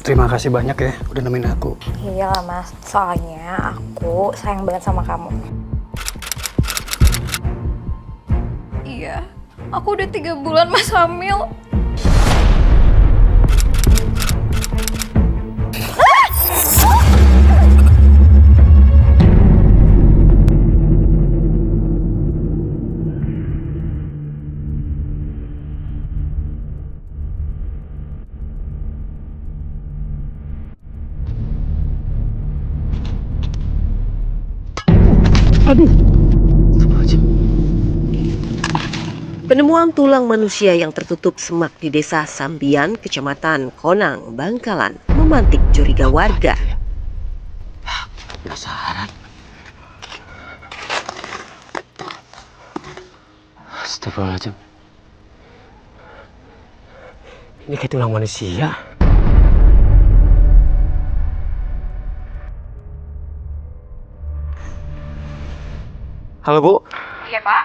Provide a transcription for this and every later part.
Terima kasih banyak ya udah nemenin aku. Iya lah mas, soalnya aku sayang banget sama kamu. Iya, aku udah 3 bulan mas hamil. Penemuan tulang manusia yang tertutup semak di desa Sambian, Kecamatan Konang, Bangkalan, memantik curiga warga. Penasaran. Astagfirullahaladzim. Ini kayak tulang manusia. Halo Bu. Iya pak.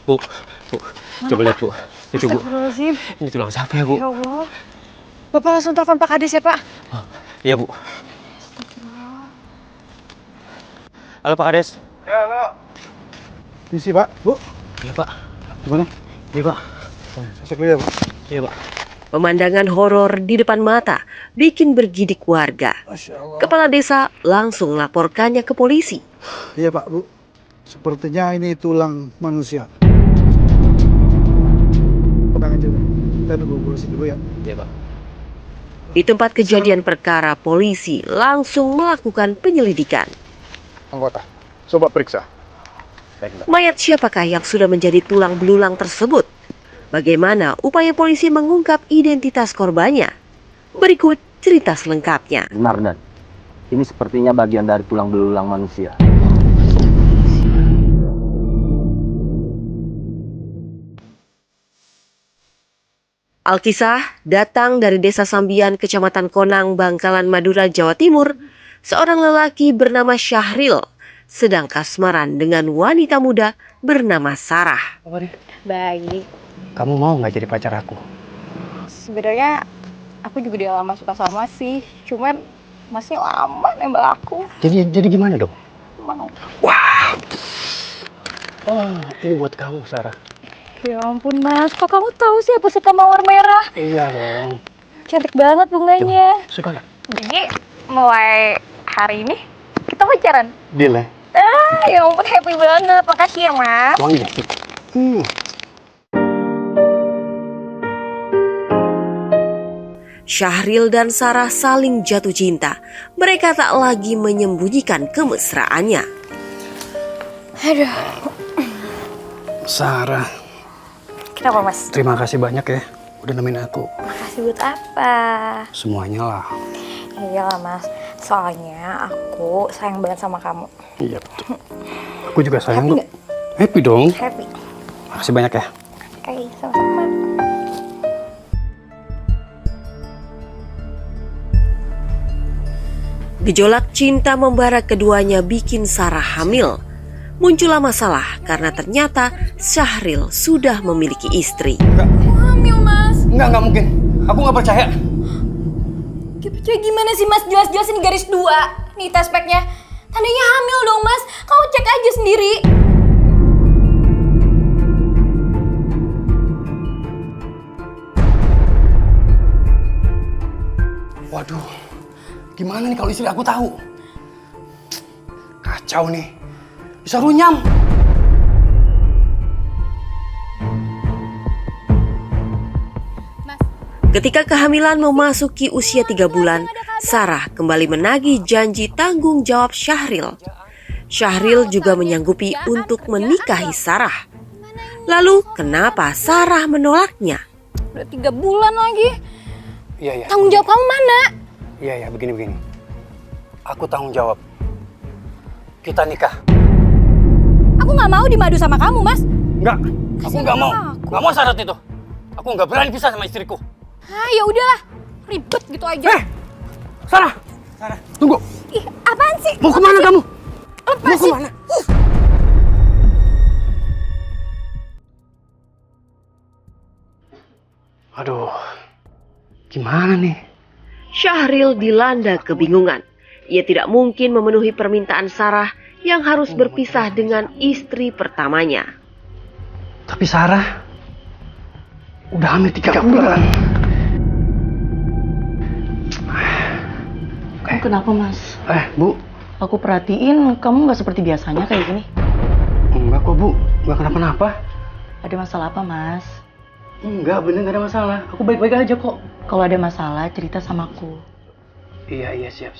Bu, coba lihat Bu. Itu Bu. Astagfirullahaladzim. Ini tulang siapa ya Bu? Ya Allah. Bapak langsung telepon Pak Kades ya Pak. Oh, iya Bu. Halo Pak Kades. Ya, halo. Misi, Pak. Bu. Iya Pak. Gimana? Iya Pak. Masuk dulu ya, Pak. Iya Pak. Pemandangan horor di depan mata bikin bergidik warga. Masya Allah. Kepala desa langsung melaporkannya ke polisi. Iya, Pak, Bu. Sepertinya ini tulang manusia. Tenang aja, Pak. Kita nunggu polisi dulu ya. Iya Pak. Di tempat kejadian perkara, polisi langsung melakukan penyelidikan. Anggota, coba periksa. Baik Mbak. Mayat siapakah yang sudah menjadi tulang belulang tersebut? Bagaimana upaya polisi mengungkap identitas korbannya? Berikut cerita selengkapnya. Benar, Dan. Ini sepertinya bagian dari tulang belulang manusia. Alkisah datang dari desa Sambian, Kecamatan Konang, Bangkalan, Madura, Jawa Timur. Seorang lelaki bernama Syahril sedang kasmaran dengan wanita muda bernama Sarah. Baik. Kamu mau nggak jadi pacar aku? Sebenarnya aku juga udah lama suka sama sih, cuman masih lama nembak aku. Jadi gimana dong? Mau. Wah. Oh, ini buat kamu Sarah. Ya ampun mas, kok kamu tahu sih aku suka mawar merah? Iya dong. Cantik banget bunganya. Suka nggak? Jadi mulai hari ini kita pacaran. Deal ya? Ya ampun happy banget, makasih ya mas. Wangi ya? Syahril dan Sarah saling jatuh cinta. Mereka tak lagi menyembunyikan kemesraannya. Aduh, Sarah, kenapa mas? terima kasih banyak ya udah nemenin aku. Makasih buat apa? Semuanya lah. Iya lah mas, soalnya aku sayang banget sama kamu. Iya betul. Aku juga sayang Happy kok. nggak? Happy dong. Happy. Makasih banyak ya. Oke, sama-sama. Gejolak cinta membara keduanya bikin Sarah hamil. Muncullah masalah karena ternyata Syahril sudah memiliki istri. Hamil mas. Enggak mungkin. Aku nggak percaya. Percaya gimana sih mas? Jelas-jelas ini garis 2. Nih tes packnya. Tandanya hamil dong mas. Kamu cek aja sendiri. Waduh, gimana nih kalau istri aku tahu? Kacau nih, bisa runyam. Ketika kehamilan memasuki usia 3 bulan, Sarah kembali menagih janji tanggung jawab Syahril. Syahril juga menyanggupi untuk menikahi Sarah. Lalu kenapa Sarah menolaknya? Udah 3 bulan lagi. Iya. Tanggung jawab kamu mana? Iya, begini. Aku tanggung jawab. Kita nikah. Aku nggak mau dimadu sama kamu mas. Enggak, aku nggak mau. Aku. Nggak mau syarat itu. Aku nggak berani pisah sama istriku. Ah ya udahlah, ribet gitu aja. Sarah, tunggu. Ih, apaan sih? Mau kemana kamu? Mau Lepasin. kemana? Aduh, gimana nih? Syahril dilanda kebingungan. Ia tidak mungkin memenuhi permintaan Sarah yang harus berpisah dengan istri pertamanya. Tapi Sarah udah hamil 3 bulan. Kamu kenapa, Mas? Bu. Aku perhatiin kamu nggak seperti biasanya kayak gini. Enggak kok, Bu. Enggak kenapa-napa. Ada masalah apa, Mas? Enggak, bener nggak ada masalah. Aku baik-baik aja kok. Kalau ada masalah, cerita sama aku. Iya, siap.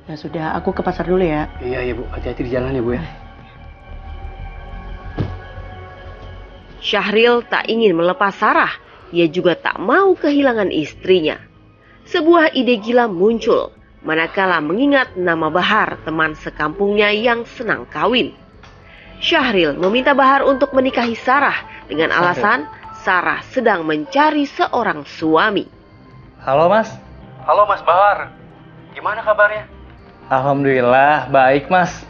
Ya sudah, aku ke pasar dulu ya. Iya, Bu. Hati-hati di jalan ya, Bu ya. Syahril tak ingin melepas Sarah. Ia juga tak mau kehilangan istrinya. Sebuah ide gila muncul, manakala mengingat nama Bahar, teman sekampungnya yang senang kawin. Syahril meminta Bahar untuk menikahi Sarah dengan alasan Sarah sedang mencari seorang suami. Halo Mas. Halo Mas Bahar. Gimana kabarnya? Alhamdulillah baik Mas.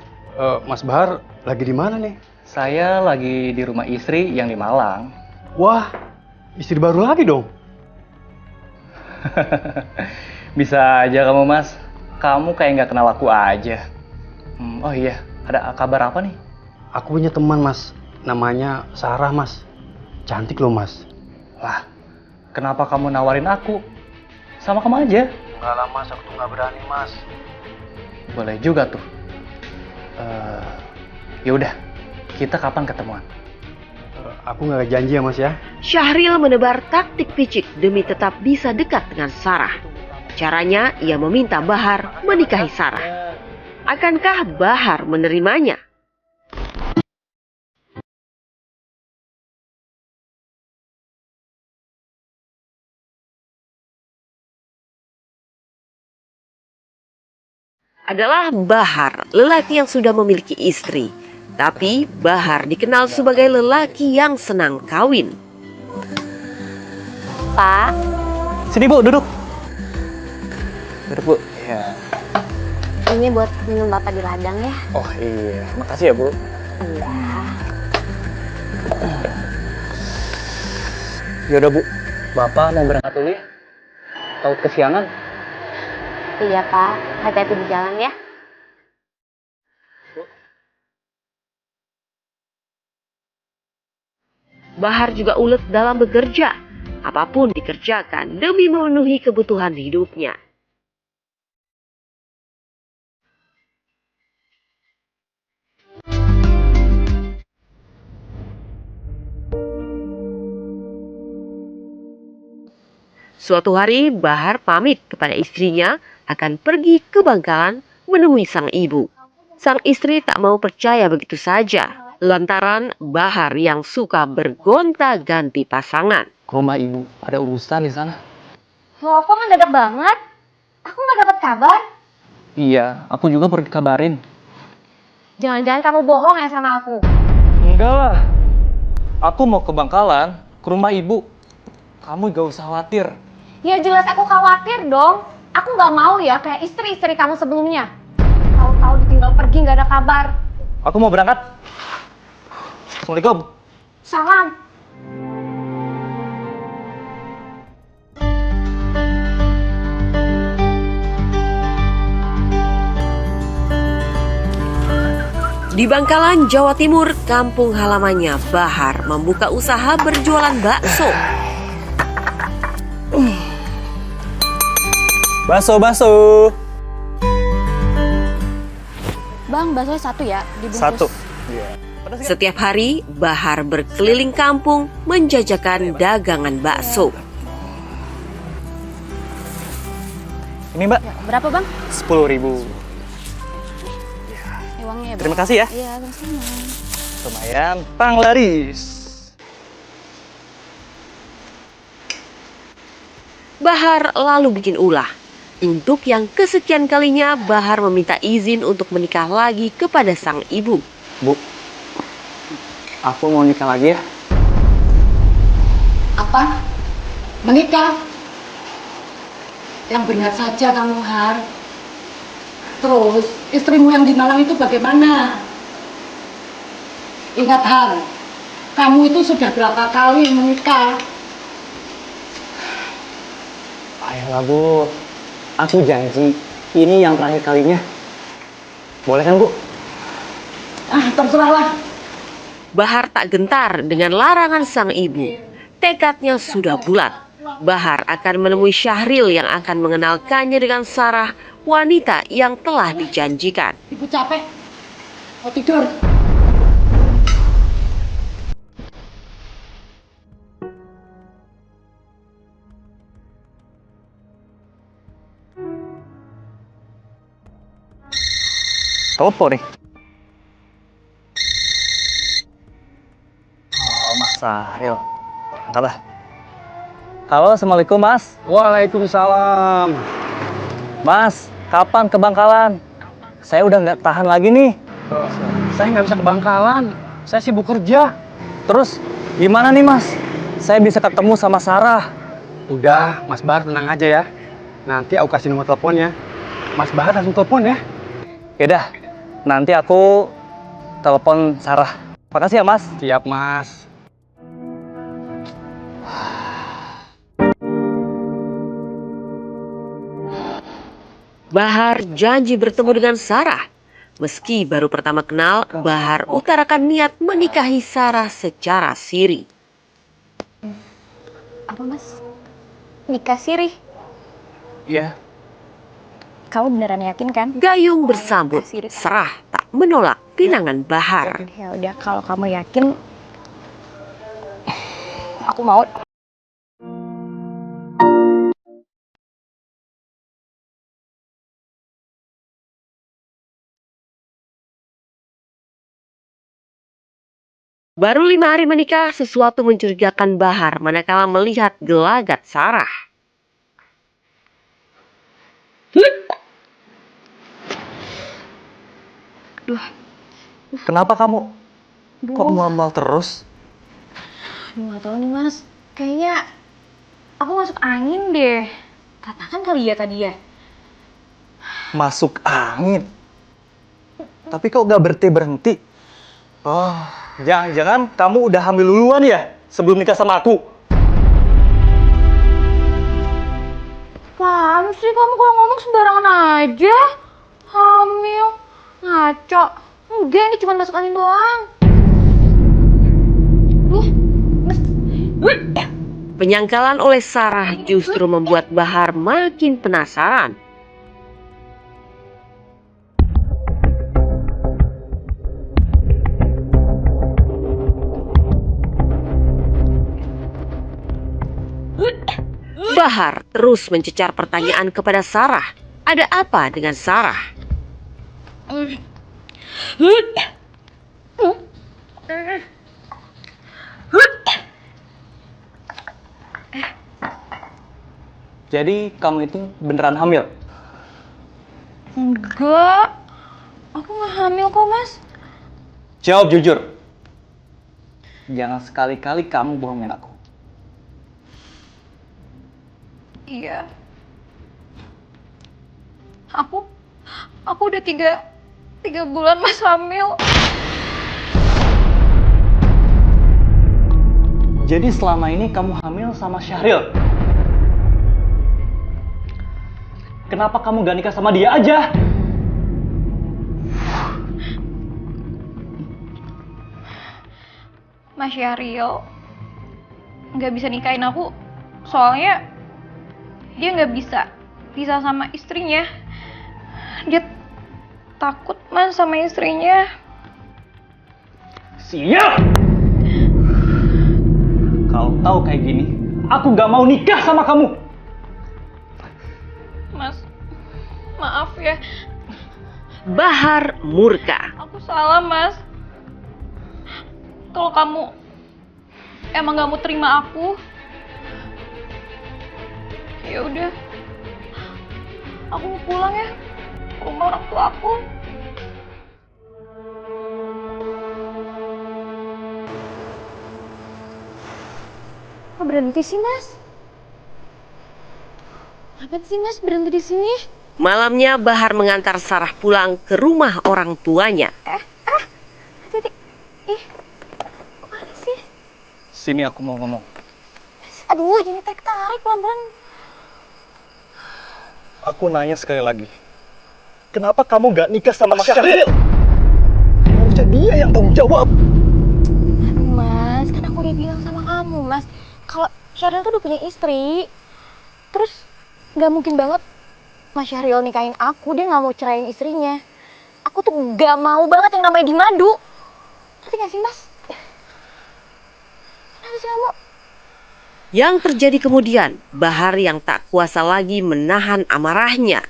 Mas Bahar lagi di mana nih? Saya lagi di rumah istri yang di Malang. Wah, istri baru lagi dong. Bisa aja kamu Mas. Kamu kayak nggak kenal aku aja. Oh iya, ada kabar apa nih? Aku punya teman Mas, namanya Sarah Mas. Cantik loh Mas. Lah, kenapa kamu nawarin aku? Sama kamu aja. Enggak lah Mas, aku tuh nggak berani Mas. Boleh juga tuh. Ya udah, kita kapan ketemuan? Aku nggak janji ya Mas ya. Syahril menebar taktik picik demi tetap bisa dekat dengan Sarah. Caranya, ia meminta Bahar menikahi Sarah. Akankah Bahar menerimanya? Adalah Bahar, lelaki yang sudah memiliki istri. Tapi Bahar dikenal sebagai lelaki yang senang kawin. Pak, Sini Bu, duduk. Duduk Bu. Ya. ini buat minum Bapak di ladang ya. Oh iya, makasih ya Bu. Iya. Yaudah Bu, Bapak mau berangkat dulu ya. Takut kesiangan. Iya Pak, hati-hati di jalan ya. Bahar juga ulet dalam bekerja. Apapun dikerjakan demi memenuhi kebutuhan hidupnya. Suatu hari Bahar pamit kepada istrinya akan pergi ke Bangkalan menemui sang ibu. Sang istri tak mau percaya begitu saja, lantaran Bahar yang suka bergonta-ganti pasangan. Ke rumah ibu, ada urusan di sana. Loh, kok mendadak banget? Aku nggak dapat kabar. Iya, aku juga perlu dikabarin. Jangan-jangan kamu bohong ya sama aku. Enggak lah. Aku mau ke Bangkalan, ke rumah ibu. Kamu gak usah khawatir. Ya jelas aku khawatir dong. Aku nggak mau ya kayak istri-istri kamu sebelumnya. Tahu-tahu ditinggal pergi nggak ada kabar. Aku mau berangkat. Assalamualaikum. Salam. Di Bangkalan, Jawa Timur, kampung halamannya, Bahar membuka usaha berjualan bakso. Bakso. Bang, bakso satu ya, dibungkus. Satu. Setiap hari, Bahar berkeliling kampung menjajakan dagangan bakso. Ini Mbak, Berapa bang? 10.000. Uangnya ya bang. Terima kasih ya. Iya, sama-sama. Lumayan, panglaris. Bahar lalu bikin ulah. Untuk yang kesekian kalinya, Bahar meminta izin untuk menikah lagi kepada sang ibu. Bu, aku mau nikah lagi ya. Apa? Menikah? Yang benar saja kamu, Har. Terus, istrimu yang di Malang itu bagaimana? Ingat, Har, kamu itu sudah berapa kali menikah? Ayolah Bu, aku janji ini yang terakhir kalinya. Boleh kan Bu? Terserahlah. Bahar tak gentar dengan larangan sang ibu. Tekadnya sudah bulat. Bahar akan menemui Syahril yang akan mengenalkannya dengan Sarah, wanita yang telah dijanjikan. Ibu capek. Mau tidur. Telepon nih. Oh, Mas Syahril. Angkat lah. Halo, Assalamualaikum Mas. Waalaikumsalam. Mas, kapan ke Bangkalan? Saya udah nggak tahan lagi nih. Saya nggak bisa ke Bangkalan. Saya sibuk kerja. Terus gimana nih Mas? Saya bisa ketemu sama Sarah. Udah, Mas Bahar tenang aja ya. Nanti aku kasih nomor teleponnya. Mas Bahar langsung telepon ya. Yaudah, nanti aku telepon Sarah. Makasih ya Mas. Siap, Mas. Bahar janji bertemu dengan Sarah. Meski baru pertama kenal, Bahar utarakan niat menikahi Sarah secara siri. Apa mas? Nikah siri? Iya. Kamu beneran yakin kan? Gayung bersambut, Sarah tak menolak pinangan Bahar. Ya udah, kalau kamu yakin, aku mau. Baru 5 hari menikah, sesuatu mencurigakan Bahar manakala melihat gelagat Sarah. Kenapa kamu? Kok mual-mual terus? Nggak tahu nih mas, kayaknya aku masuk angin deh. Katakan kali ya tadi ya. Masuk angin? Tapi kok gak berhenti-berhenti? Oh, jangan-jangan kamu udah hamil duluan ya? Sebelum nikah sama aku? Apaan sih kamu kalau ngomong sembarangan aja? Hamil, ngaco. Enggak, ini cuma masuk angin doang. Penyangkalan oleh Sarah justru membuat Bahar makin penasaran. Bahar terus mencecar pertanyaan kepada Sarah. Ada apa dengan Sarah? Jadi kamu itu beneran hamil? Enggak, aku nggak hamil kok mas. Jawab jujur. Jangan sekali-kali kamu bohongin aku. Iya. Aku udah tiga bulan mas hamil. Jadi selama ini kamu hamil sama Syahril? Kenapa kamu gak nikah sama dia aja? Mas Syahril nggak bisa nikahin aku, soalnya dia nggak bisa pisah sama istrinya. Dia takut mas sama istrinya. Siap! Kalau tahu kayak gini, aku gak mau nikah sama kamu. Mas, maaf ya, Bahar murka. aku salah mas. Kalau kamu emang gak mau terima aku, ya udah, aku mau pulang ya ke rumah orang tua aku. Kok berhenti sih mas? Apa sih mas berhenti di sini? Malamnya Bahar mengantar Sarah pulang ke rumah orang tuanya. Hati-hati. Ih, kemana sih? Sini aku mau ngomong. Aduh, jadi tarik pelan-pelan. Aku nanya sekali lagi. Kenapa kamu gak nikah sama Mas Syahril? Harusnya dia yang tanggung jawab. Mas, kan aku udah bilang sama kamu, Mas. Kalau Syahril tuh udah punya istri. Terus gak mungkin banget Mas Syahril nikahin aku, dia gak mau ceraiin istrinya. Aku tuh gak mau banget yang namanya dimadu. Ngerti gak sih, Mas? Kenapa sih kamu? Yang terjadi kemudian, Bahar yang tak kuasa lagi menahan amarahnya.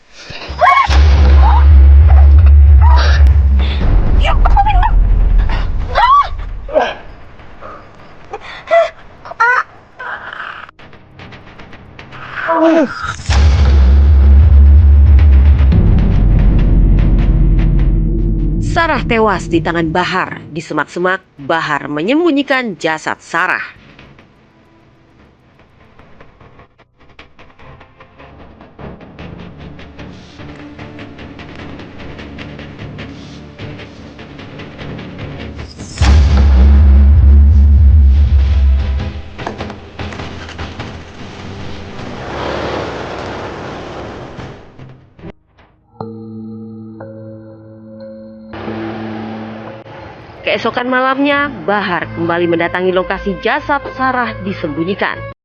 Sarah tewas di tangan Bahar. Di semak-semak, Bahar menyembunyikan jasad Sarah. Keesokan malamnya, Bahar kembali mendatangi lokasi jasad Sarah disembunyikan.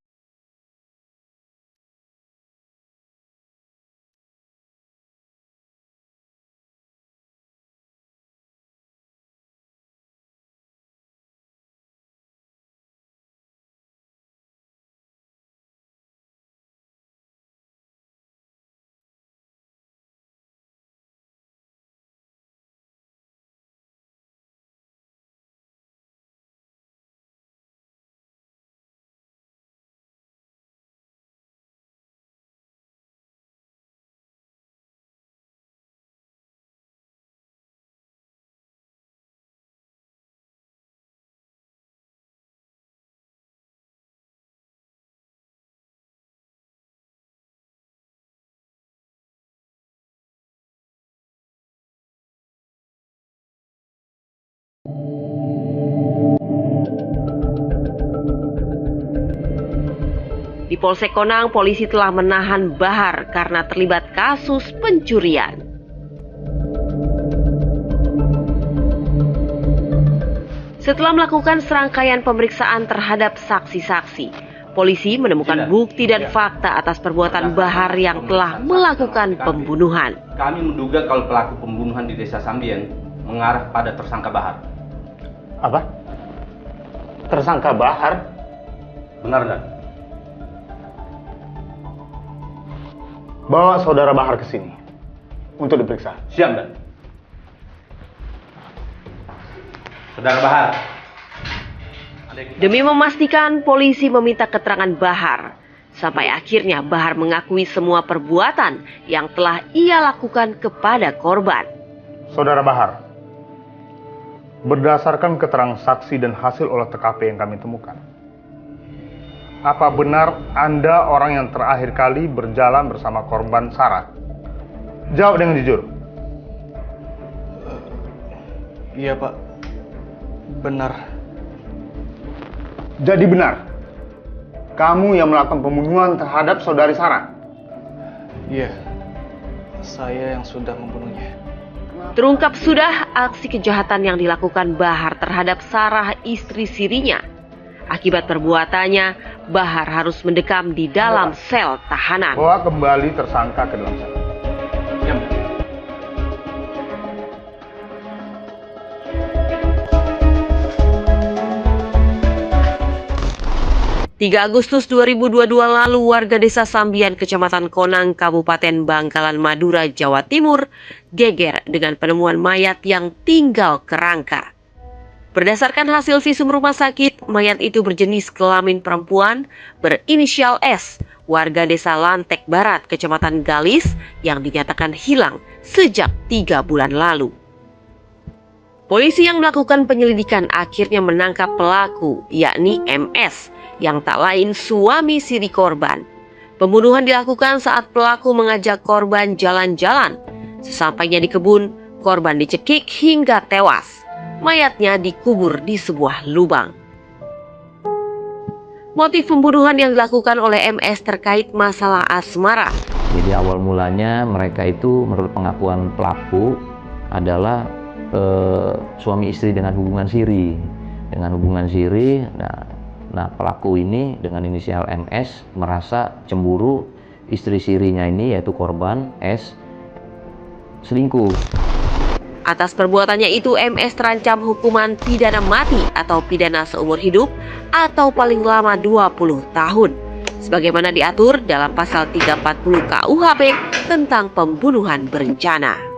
Di Polsek Konang, polisi telah menahan Bahar karena terlibat kasus pencurian. Setelah melakukan serangkaian pemeriksaan terhadap saksi-saksi, polisi menemukan bukti dan fakta atas perbuatan Bahar yang telah melakukan pembunuhan. Kami menduga kalau pelaku pembunuhan di Desa Sambien mengarah pada tersangka Bahar. Apa? Tersangka Bahar? Benar nggak? Bawa saudara Bahar ke sini untuk diperiksa. Siap, Dan. Saudara Bahar. Demi memastikan, polisi meminta keterangan Bahar. Sampai akhirnya Bahar mengakui semua perbuatan yang telah ia lakukan kepada korban. Saudara Bahar, berdasarkan keterangan saksi dan hasil olah TKP yang kami temukan, apa benar Anda orang yang terakhir kali berjalan bersama korban Sarah? Jawab dengan jujur. Iya, Pak. Benar. Jadi benar, kamu yang melakukan pembunuhan terhadap saudari Sarah? Iya. Saya yang sudah membunuhnya. Terungkap sudah aksi kejahatan yang dilakukan Bahar terhadap Sarah, istri sirinya. Akibat perbuatannya, Bahar harus mendekam di dalam sel tahanan. Bawa kembali tersangka ke dalam sel. Ya, 3 Agustus 2022 lalu, warga Desa Sambian, Kecamatan Konang, Kabupaten Bangkalan, Madura, Jawa Timur, geger dengan penemuan mayat yang tinggal kerangka. Berdasarkan hasil visum rumah sakit, mayat itu berjenis kelamin perempuan berinisial S, warga Desa Lantek Barat, Kecamatan Galis, yang dinyatakan hilang sejak 3 bulan lalu. Polisi yang melakukan penyelidikan akhirnya menangkap pelaku, yakni MS, yang tak lain suami siri korban. Pembunuhan dilakukan saat pelaku mengajak korban jalan-jalan. Sesampainya di kebun, korban dicekik hingga tewas. Mayatnya dikubur di sebuah lubang. Motif pembunuhan yang dilakukan oleh MS terkait masalah asmara. Jadi awal mulanya mereka itu menurut pengakuan pelaku adalah suami istri dengan hubungan siri. Nah pelaku ini dengan inisial MS merasa cemburu istri sirinya ini, yaitu korban S, selingkuh. Atas perbuatannya itu, MS terancam hukuman pidana mati atau pidana seumur hidup atau paling lama 20 tahun. Sebagaimana diatur dalam pasal 340 KUHP tentang pembunuhan berencana.